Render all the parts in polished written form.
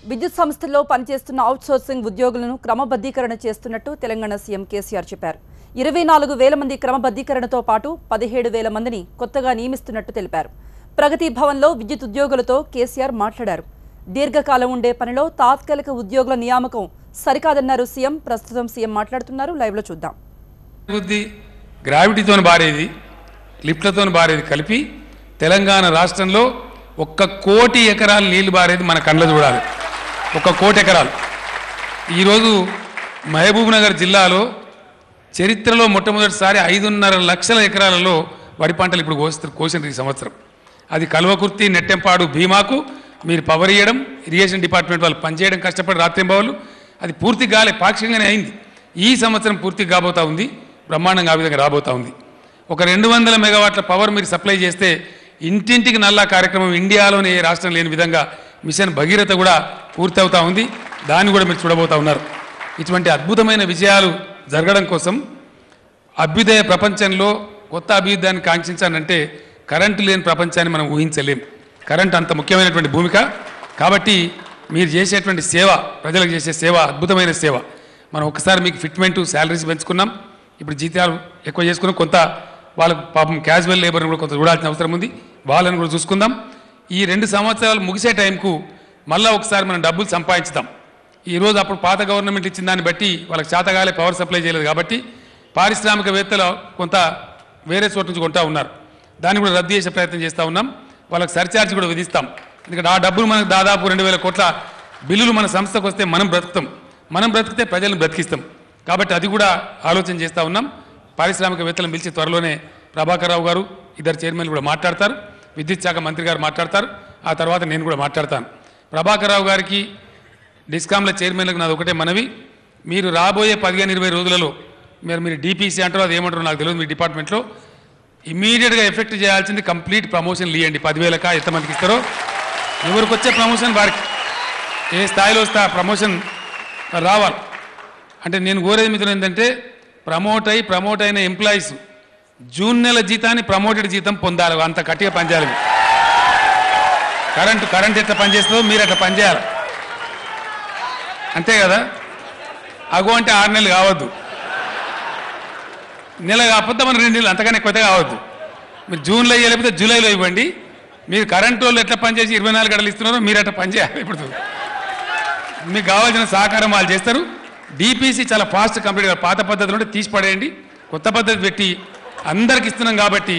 విద్యుత్ సంస్థల్లో పనిచేస్తున్న అవుట్సోర్సింగ్ ఉద్యోగులను క్రమబద్ధీకరణ చేస్తున్నట్టు తెలంగాణ సీఎం కేసీఆర్ చెప్పారు. 24,000 మంది క్రమబద్ధీకరణతో పాటు 17,000 మందిని కొత్తగా నియమిస్తున్నట్టు తెలిపారు. ప్రగతి భవన్లో విద్యుత్ ఉద్యోగులతో కేసీఆర్ మాట్లాడారు. దీర్ఘకాలం ఉండే పనిలో తాత్కాలిక ఉద్యోగుల నియామకం సరికాదన్నారు సీఎం. ప్రస్తుతం సీఎం మాట్లాడుతున్నారు. లైవ్లో చూద్దాం. గ్రావిటీతో బారేది లిఫ్ట్లతో బారేది కలిపి తెలంగాణ రాష్ట్రంలో 1 కోటి ఎకరాలు నీళ్లు బారేది మన కళ్ళ చూడాలి. 1 కోటి ఎకరాలు. ఈరోజు మహబూబ్ నగర్ జిల్లాలో చరిత్రలో మొట్టమొదటిసారి 5.5 లక్షల ఎకరాలలో వరి పంటలు ఇప్పుడు కోసిన ఈ సంవత్సరం. అది కల్వకుర్తి, నెట్టెంపాడు, భీమాకు మీరు పవర్ ఇవ్వడం, ఇరిగేషన్ డిపార్ట్మెంట్ వాళ్ళు పనిచేయడం కష్టపడి రాత్రింబవళ్ళు అది పూర్తి కాలే, పాక్షికంగానే అయింది. ఈ సంవత్సరం పూర్తిగా కాబోతా ఉంది, బ్రహ్మాండంగా ఆ విధంగా రాబోతా ఉంది. ఒక 200 మెగావాట్ల పవర్ మీరు సప్లై చేస్తే ఇంటింటికి నల్లా కార్యక్రమం ఇండియాలోనే ఏ రాష్ట్రం లేని విధంగా మిషన్ భగీరథ కూడా పూర్తి అవుతా ఉంది. దాన్ని కూడా మీరు చూడబోతా ఉన్నారు. ఇటువంటి అద్భుతమైన విజయాలు జరగడం కోసం అభ్యుదయ ప్రపంచంలో కొత్త అభ్యుదయాన్ని కాంక్షించాలంటే కరెంటు లేని ప్రపంచాన్ని మనం ఊహించలేం. కరెంట్ అంత ముఖ్యమైనటువంటి భూమిక. కాబట్టి మీరు చేసేటువంటి సేవ, ప్రజలకు చేసే సేవ అద్భుతమైన సేవ. మనం ఒకసారి మీకు ఫిట్మెంట్ శాలరీస్ పెంచుకున్నాం, ఇప్పుడు జీతాలు ఎక్కువ చేసుకున్నాం. కొంత వాళ్ళకు పాపం క్యాజువల్ లేబర్ని కూడా కొంత చూడాల్సిన అవసరం ఉంది, వాళ్ళని కూడా చూసుకుందాం. ఈ 2 సంవత్సరాలు ముగిసే టైంకు మళ్ళీ ఒకసారి మనం డబ్బులు సంపాదించుదాం. ఈరోజు అప్పుడు పాత గవర్నమెంట్ ఇచ్చిన దాన్ని బట్టి వాళ్ళకి చేతగాలే పవర్ సప్లై చేయలేదు కాబట్టి పారిశ్రామికవేత్తలు కొంత వేరే చోటు నుంచి కొంటా ఉన్నారు. దాన్ని కూడా రద్దు చేసే ప్రయత్నం చేస్తూ ఉన్నాం. వాళ్ళకి సర్ఛార్జ్ కూడా విధిస్తాం. ఎందుకంటే ఆ డబ్బులు మనకు దాదాపు 2,000 కోట్ల బిల్లులు మన సంస్థకు వస్తే మనం బ్రతుకుతాం, మనం బ్రతికితే ప్రజలను బ్రతికిస్తాం. కాబట్టి అది కూడా ఆలోచన చేస్తూ ఉన్నాం. పారిశ్రామికవేత్తలను పిలిచి త్వరలోనే ప్రభాకర్ రావు గారు, 2 చైర్మన్లు కూడా మాట్లాడతారు, విద్యుత్ శాఖ మంత్రి గారు మాట్లాడతారు, ఆ తర్వాత నేను కూడా మాట్లాడతాను. ప్రభాకర్ రావు గారికి, డిస్కామ్ల చైర్మన్లకు నాది ఒకటే మనవి, మీరు రాబోయే 15-20 రోజులలో మీరు డిపిసి అంటారో అది ఏమంటారో నాకు తెలియదు, మీ డిపార్ట్మెంట్లో ఇమీడియట్గా ఎఫెక్ట్ చేయాల్సింది కంప్లీట్ ప్రమోషన్లు ఇవ్వండి. 10,000కా ఎంతమందికి ఇస్తారో, ఎవరికి వచ్చే ప్రమోషన్ వారికి ఏ స్థాయిలో వస్తే ఆ ప్రమోషన్ రావాలి. అంటే నేను కోరేది మిత్రులు ఏంటంటే ప్రమోట్ అయిన ఎంప్లాయీస్ జూన్ నెల జీతాన్ని ప్రమోటెడ్ జీతం పొందాలి. అంత గట్టిగా పనిచేయాలి. కరెంట్ ఎట్లా పనిచేస్తుందో మీరు అట్లా పనిచేయాలి, అంతే కదా. అగో అంటే 6 నెలలు కావద్దు, నెల కాకపోతే మన 2 నెలలు, అంతకన్నా కొత్తగా కావద్దు. మీరు జూన్లో ఇవ్వలేకపోతే జూలైలో ఇవ్వండి. మీరు కరెంట్ వాళ్ళు ఎట్లా పనిచేసి 24 గంటలు ఇస్తున్నారో మీరు అట్లా పనిచేయాలి. ఇప్పుడు మీకు కావాల్సిన సహకారం వాళ్ళు చేస్తారు. డిపిసి చాలా ఫాస్ట్ కంప్లీట్. పాత పద్ధతులు ఉంటే తీసి పడేయండి, కొత్త పద్ధతి పెట్టి అందరికి ఇస్తున్నాం కాబట్టి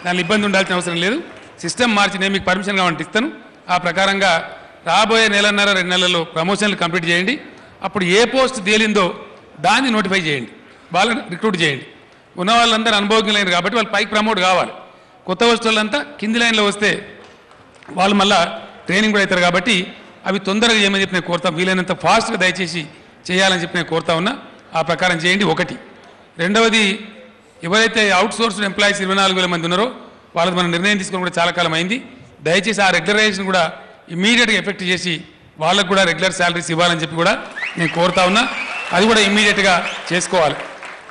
దాని ఇబ్బంది ఉండాల్సిన అవసరం లేదు. సిస్టమ్ మార్చి నేను మీకు పర్మిషన్ కావాలంటే ఇస్తాను. ఆ ప్రకారంగా రాబోయే 1.5-2 నెలల్లో ప్రమోషన్లు కంప్లీట్ చేయండి. అప్పుడు ఏ పోస్ట్ తేలిందో దాన్ని నోటిఫై చేయండి, వాళ్ళని రిక్రూట్ చేయండి. ఉన్న వాళ్ళందరూ అనుభవజ్ఞులైన కాబట్టి వాళ్ళు పైకి ప్రమోట్ కావాలి. కొత్త వస్తువులంతా కింది లైన్లో వస్తే వాళ్ళు మళ్ళీ ట్రైనింగ్ కూడా అవుతారు. కాబట్టి అవి తొందరగా ఏమని చెప్పి నేను కోరుతాం, వీలైనంత ఫాస్ట్గా దయచేసి చేయాలని చెప్పి నేను కోరుతా ఉన్నా. ఆ ప్రకారం చేయండి. ఒకటి. రెండవది, ఎవరైతే అవుట్సోర్స్డ్ ఎంప్లాయీస్ 24,000 మంది ఉన్నారో వాళ్ళకి మనం నిర్ణయం తీసుకొని కూడా చాలా కాలం అయింది. దయచేసి ఆ రెగ్యులరైజేషన్ కూడా ఇమీడియట్గా ఎఫెక్ట్ చేసి వాళ్ళకు కూడా రెగ్యులర్ శాలరీస్ ఇవ్వాలని చెప్పి కూడా నేను కోరుతా ఉన్నా. అది కూడా ఇమీడియట్గా చేసుకోవాలి.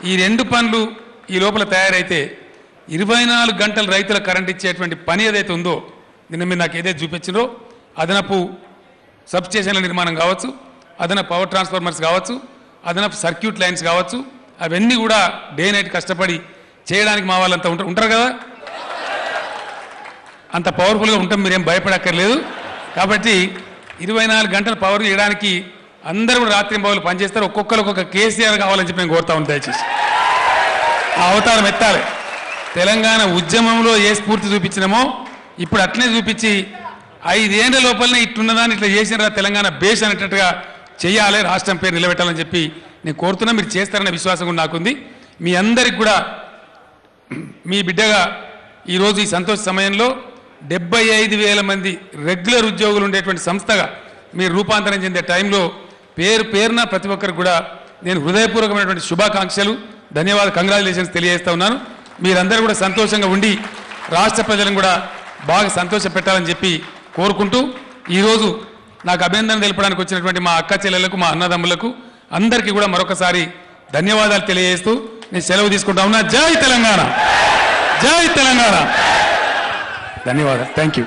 ఈ 2 పనులు ఈ లోపల తయారైతే 24 గంటలు రైతుల కరెంట్ ఇచ్చేటువంటి పని ఏదైతే ఉందో, నిన్న మీరు నాకు ఏదైతే చూపించిందో, అదనపు సబ్స్టేషన్ల నిర్మాణం కావచ్చు, అదనపు పవర్ ట్రాన్స్ఫార్మర్స్ కావచ్చు, అదనపు సర్క్యూట్ లైన్స్ కావచ్చు, అవన్నీ కూడా డే నైట్ కష్టపడి చేయడానికి మా వాళ్ళంతా ఉంటారు కదా. అంత పవర్ఫుల్గా ఉంటాం, మీరేం భయపడక్కర్లేదు. కాబట్టి 24 గంటల పవర్ చేయడానికి అందరూ కూడా రాత్రింబవళ్ళు పనిచేస్తారు. ఒక్కొక్కరు ఒక్కొక్క కేసీఆర్ కావాలని చెప్పి నేను కోరుతా ఉంటాను. దయచేసి ఆ అవతారం ఎత్తాలి. తెలంగాణ ఉద్యమంలో ఏ స్ఫూర్తి చూపించినామో ఇప్పుడు అట్లనే చూపించి 5 ఏళ్ల లోపలనే ఇట్లున్నదాన్ని ఇట్లా చేసినారా తెలంగాణ బేస్ అనేటట్టుగా చేయాలి, రాష్ట్రం పేరు నిలబెట్టాలని చెప్పి నేను కోరుతున్నా. మీరు చేస్తారనే విశ్వాసం కూడా నాకుంది. మీ అందరికి కూడా మీ బిడ్డగా ఈరోజు ఈ సంతోష సమయంలో 75,000 మంది రెగ్యులర్ ఉద్యోగులు ఉండేటువంటి సంస్థగా మీరు రూపాంతరం చెందే టైంలో పేరున ప్రతి ఒక్కరికి కూడా నేను హృదయపూర్వకమైనటువంటి శుభాకాంక్షలు, కంగ్రాచులేషన్స్ తెలియజేస్తా ఉన్నాను. మీరందరూ కూడా సంతోషంగా ఉండి రాష్ట్ర ప్రజలను కూడా బాగా సంతోష పెట్టాలని చెప్పి కోరుకుంటూ, ఈరోజు నాకు అభినందన తెలపడానికి వచ్చినటువంటి మా అక్క చెల్లెలకు, మా అన్నదమ్ములకు అందరికీ కూడా మరొకసారి ధన్యవాదాలు తెలియజేస్తూ నేను సెలవు తీసుకుంటా ఉన్నా. జై తెలంగాణ, జై తెలంగాణ. ధన్యవాదాలు. Thank you.